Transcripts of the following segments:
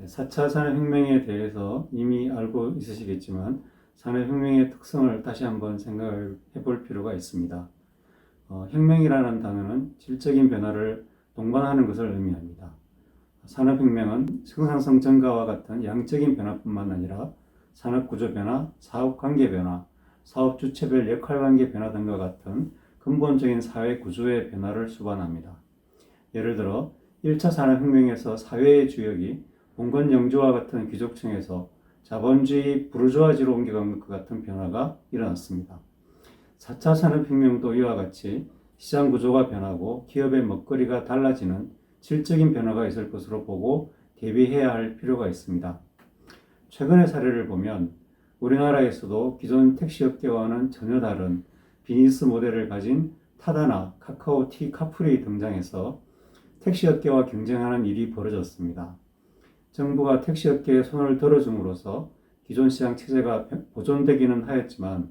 4차 산업혁명에 대해서 이미 알고 있으시겠지만 산업혁명의 특성을 다시 한번 생각해 볼 필요가 있습니다. 혁명이라는 단어는 질적인 변화를 동반하는 것을 의미합니다. 산업혁명은 생산성 증가와 같은 양적인 변화뿐만 아니라 산업구조 변화, 사업관계 변화, 사업 주체별 역할관계 변화 등과 같은 근본적인 사회 구조의 변화를 수반합니다. 예를 들어 1차 산업혁명에서 사회의 주역이 봉건 영주와 같은 귀족층에서 자본주의 부르주아지로 옮겨간 것 같은 변화가 일어났습니다. 4차 산업혁명도 이와 같이 시장 구조가 변하고 기업의 먹거리가 달라지는 질적인 변화가 있을 것으로 보고 대비해야 할 필요가 있습니다. 최근의 사례를 보면 우리나라에서도 기존 택시업계와는 전혀 다른 비즈니스 모델을 가진 타다나, 카카오티, 카풀이 등장해서 택시업계와 경쟁하는 일이 벌어졌습니다. 정부가 택시업계에 손을 들어줌으로써 기존 시장 체제가 보존되기는 하였지만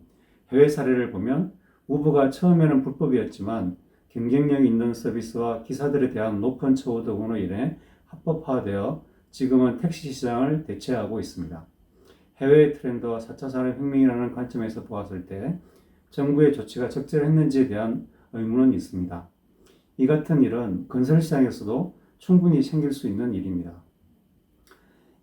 해외 사례를 보면 우버가 처음에는 불법이었지만 경쟁력 있는 서비스와 기사들에 대한 높은 처우 등으로 인해 합법화되어 지금은 택시 시장을 대체하고 있습니다. 해외의 트렌드와 4차 산업혁명이라는 관점에서 보았을 때 정부의 조치가 적절했는지에 대한 의문은 있습니다. 이 같은 일은 건설 시장에서도 충분히 생길 수 있는 일입니다.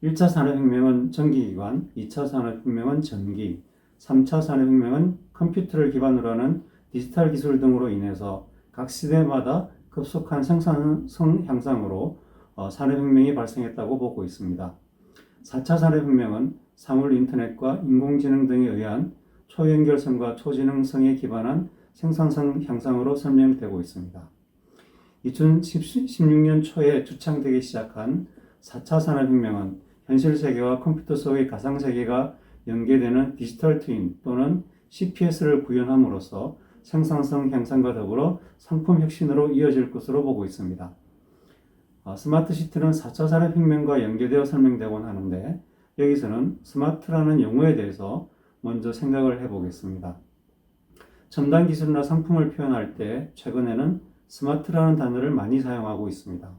1차 산업혁명은 전기기관, 2차 산업혁명은 전기, 3차 산업혁명은 컴퓨터를 기반으로 하는 디지털 기술 등으로 인해서 각 시대마다 급속한 생산성 향상으로 산업혁명이 발생했다고 보고 있습니다. 4차 산업혁명은 사물 인터넷과 인공지능 등에 의한 초연결성과 초지능성에 기반한 생산성 향상으로 설명되고 있습니다. 2016년 초에 주창되기 시작한 4차 산업혁명은 현실 세계와 컴퓨터 속의 가상 세계가 연계되는 디지털 트윈 또는 CPS를 구현함으로써 생산성 향상과 더불어 상품 혁신으로 이어질 것으로 보고 있습니다. 스마트 시티는 4차 산업혁명과 연계되어 설명되곤 하는데 여기서는 스마트라는 용어에 대해서 먼저 생각을 해보겠습니다. 첨단 기술이나 상품을 표현할 때 최근에는 스마트라는 단어를 많이 사용하고 있습니다.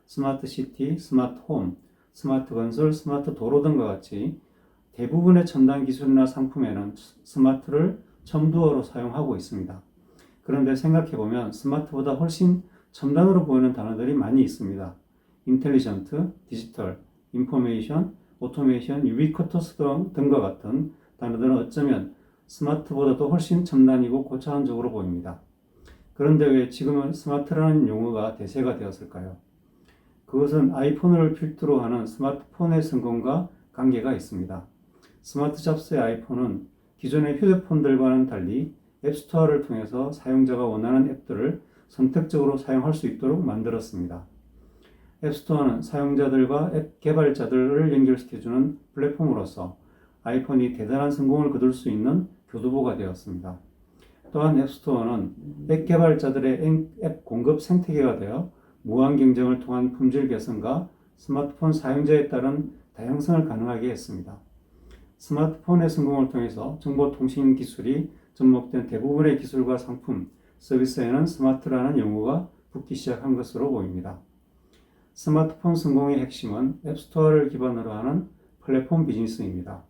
스마트 시티, 스마트 홈, 스마트 건설, 스마트 도로 등과 같이 대부분의 첨단 기술이나 상품에는 스마트를 첨부어로 사용하고 있습니다. 그런데 생각해보면 스마트보다 훨씬 첨단으로 보이는 단어들이 많이 있습니다. 인텔리전트, 디지털, 인포메이션, 오토메이션, 유비쿼터스 등과 같은 단어들은 어쩌면 스마트보다도 훨씬 첨단이고 고차원적으로 보입니다. 그런데 왜 지금은 스마트라는 용어가 대세가 되었을까요? 그것은 아이폰을 필두로 하는 스마트폰의 성공과 관계가 있습니다. 스마트 잡스의 아이폰은 기존의 휴대폰들과는 달리 앱스토어를 통해서 사용자가 원하는 앱들을 선택적으로 사용할 수 있도록 만들었습니다. 앱스토어는 사용자들과 앱 개발자들을 연결시켜주는 플랫폼으로서 아이폰이 대단한 성공을 거둘 수 있는 교두보가 되었습니다. 또한 앱스토어는 앱 개발자들의 앱 공급 생태계가 되어 무한 경쟁을 통한 품질 개선과 스마트폰 사용자에 따른 다양성을 가능하게 했습니다. 스마트폰의 성공을 통해서 정보통신 기술이 접목된 대부분의 기술과 상품, 서비스에는 스마트라는 용어가 붙기 시작한 것으로 보입니다. 스마트폰 성공의 핵심은 앱스토어를 기반으로 하는 플랫폼 비즈니스입니다.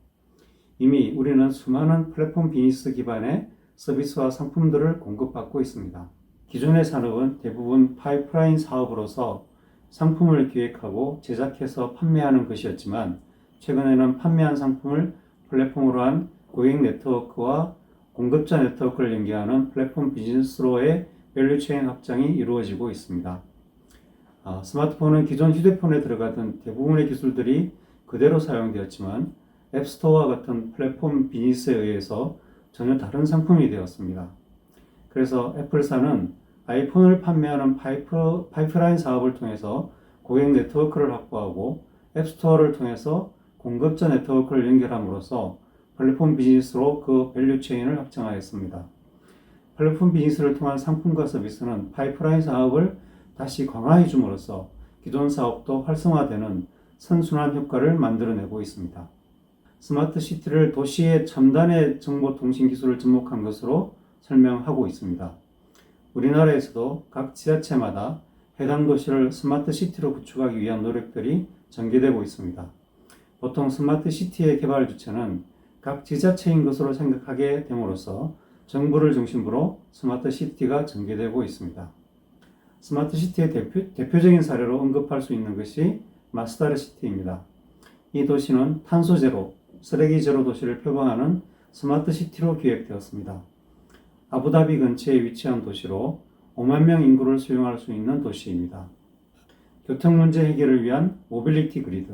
이미 우리는 수많은 플랫폼 비즈니스 기반의 서비스와 상품들을 공급받고 있습니다. 기존의 산업은 대부분 파이프라인 사업으로서 상품을 기획하고 제작해서 판매하는 것이었지만 최근에는 판매한 상품을 플랫폼으로 한 고객 네트워크와 공급자 네트워크를 연계하는 플랫폼 비즈니스로의 밸류체인 확장이 이루어지고 있습니다. 스마트폰은 기존 휴대폰에 들어가던 대부분의 기술들이 그대로 사용되었지만 앱스토어와 같은 플랫폼 비즈니스에 의해서 전혀 다른 상품이 되었습니다. 그래서 애플사는 아이폰을 판매하는 파이프라인 사업을 통해서 고객 네트워크를 확보하고 앱스토어를 통해서 공급자 네트워크를 연결함으로써 플랫폼 비즈니스로 그 밸류체인을 확장하였습니다. 플랫폼 비즈니스를 통한 상품과 서비스는 파이프라인 사업을 다시 강화해 줌으로써 기존 사업도 활성화되는 선순환 효과를 만들어내고 있습니다. 스마트 시티를 도시의 첨단의 정보통신 기술을 접목한 것으로 설명하고 있습니다. 우리나라에서도 각 지자체마다 해당 도시를 스마트 시티로 구축하기 위한 노력들이 전개되고 있습니다. 보통 스마트 시티의 개발 주체는 각 지자체인 것으로 생각하게 됨으로써 정부를 중심으로 스마트 시티가 전개되고 있습니다. 스마트 시티의 대표적인 사례로 언급할 수 있는 것이 마스다르 시티입니다. 이 도시는 탄소 제로, 쓰레기 제로 도시를 표방하는 스마트 시티로 기획되었습니다. 아부다비 근처에 위치한 도시로 5만 명 인구를 수용할 수 있는 도시입니다. 교통 문제 해결을 위한 모빌리티 그리드,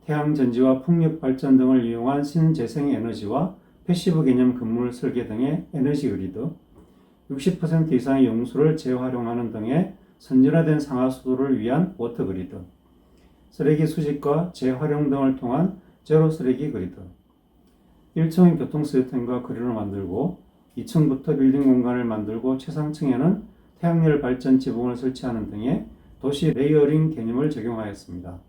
태양 전지와 풍력 발전 등을 이용한 신재생 에너지와 패시브 개념 건물 설계 등의 에너지 그리드, 60% 이상의 용수를 재활용하는 등의 선진화된 상하수도를 위한 워터 그리드, 쓰레기 수집과 재활용 등을 통한 제로 쓰레기 그리드, 1층의 교통 시스템과 그리드를 만들고 2층부터 빌딩 공간을 만들고 최상층에는 태양열 발전 지붕을 설치하는 등의 도시 레이어링 개념을 적용하였습니다.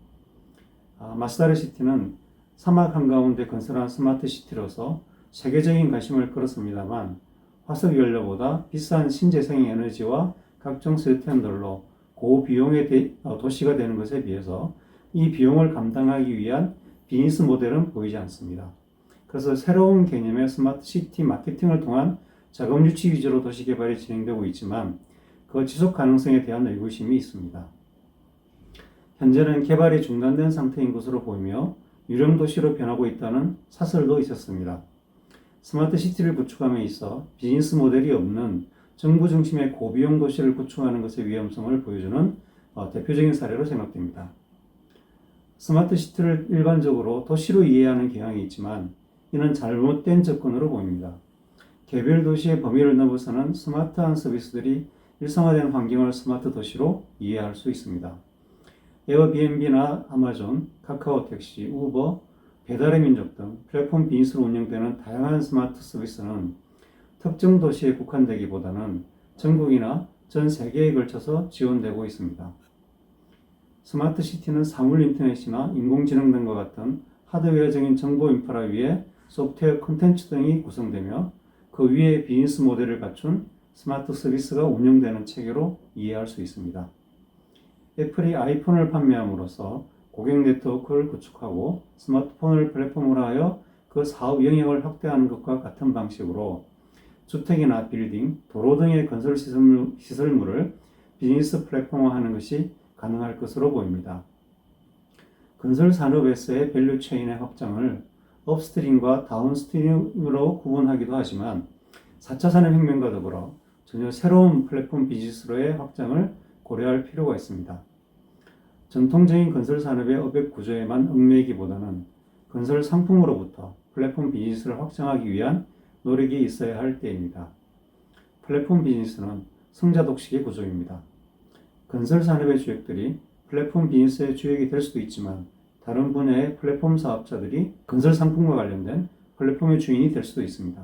마스다르 시티는 사막 한가운데 건설한 스마트 시티로서 세계적인 관심을 끌었습니다만 화석 연료보다 비싼 신재생 에너지와 각종 시스템들로 고비용의 도시가 되는 것에 비해서 이 비용을 감당하기 위한 비즈니스 모델은 보이지 않습니다. 그래서 새로운 개념의 스마트 시티 마케팅을 통한 자금 유치 위주로 도시 개발이 진행되고 있지만 그 지속 가능성에 대한 의구심이 있습니다. 현재는 개발이 중단된 상태인 것으로 보이며 유령 도시로 변하고 있다는 사설도 있었습니다. 스마트 시티를 구축함에 있어 비즈니스 모델이 없는 정부 중심의 고비용 도시를 구축하는 것의 위험성을 보여주는 대표적인 사례로 생각됩니다. 스마트 시티를 일반적으로 도시로 이해하는 경향이 있지만 이는 잘못된 접근으로 보입니다. 개별 도시의 범위를 넘어서는 스마트한 서비스들이 일상화된 환경을 스마트 도시로 이해할 수 있습니다. 에어비앤비나 아마존, 카카오택시, 우버, 배달의 민족 등 플랫폼 비즈니스로 운영되는 다양한 스마트 서비스는 특정 도시에 국한되기보다는 전국이나 전 세계에 걸쳐서 지원되고 있습니다. 스마트 시티는 사물 인터넷이나 인공지능 등과 같은 하드웨어적인 정보 인프라 위에 소프트웨어 콘텐츠 등이 구성되며 그 위에 비즈니스 모델을 갖춘 스마트 서비스가 운영되는 체계로 이해할 수 있습니다. 애플이 아이폰을 판매함으로써 고객 네트워크를 구축하고 스마트폰을 플랫폼으로 하여 그 사업 영역을 확대하는 것과 같은 방식으로 주택이나 빌딩, 도로 등의 건설 시설물을 비즈니스 플랫폼화하는 것이 가능할 것으로 보입니다. 건설 산업에서의 밸류 체인의 확장을 업스트림과 다운스트림으로 구분하기도 하지만 4차 산업혁명과 더불어 전혀 새로운 플랫폼 비즈니스로의 확장을 고려할 필요가 있습니다. 전통적인 건설 산업의 업액 구조에만 얽매이기보다는 건설 상품으로부터 플랫폼 비즈니스를 확장하기 위한 노력이 있어야 할 때입니다. 플랫폼 비즈니스는 승자독식의 구조입니다. 건설 산업의 주역들이 플랫폼 비즈니스의 주역이 될 수도 있지만 다른 분야의 플랫폼 사업자들이 건설 상품과 관련된 플랫폼의 주인이 될 수도 있습니다.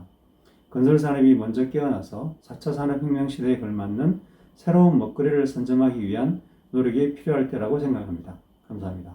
건설 산업이 먼저 깨어나서 4차 산업혁명 시대에 걸맞는 새로운 먹거리를 선점하기 위한 노력이 필요할 때라고 생각합니다. 감사합니다.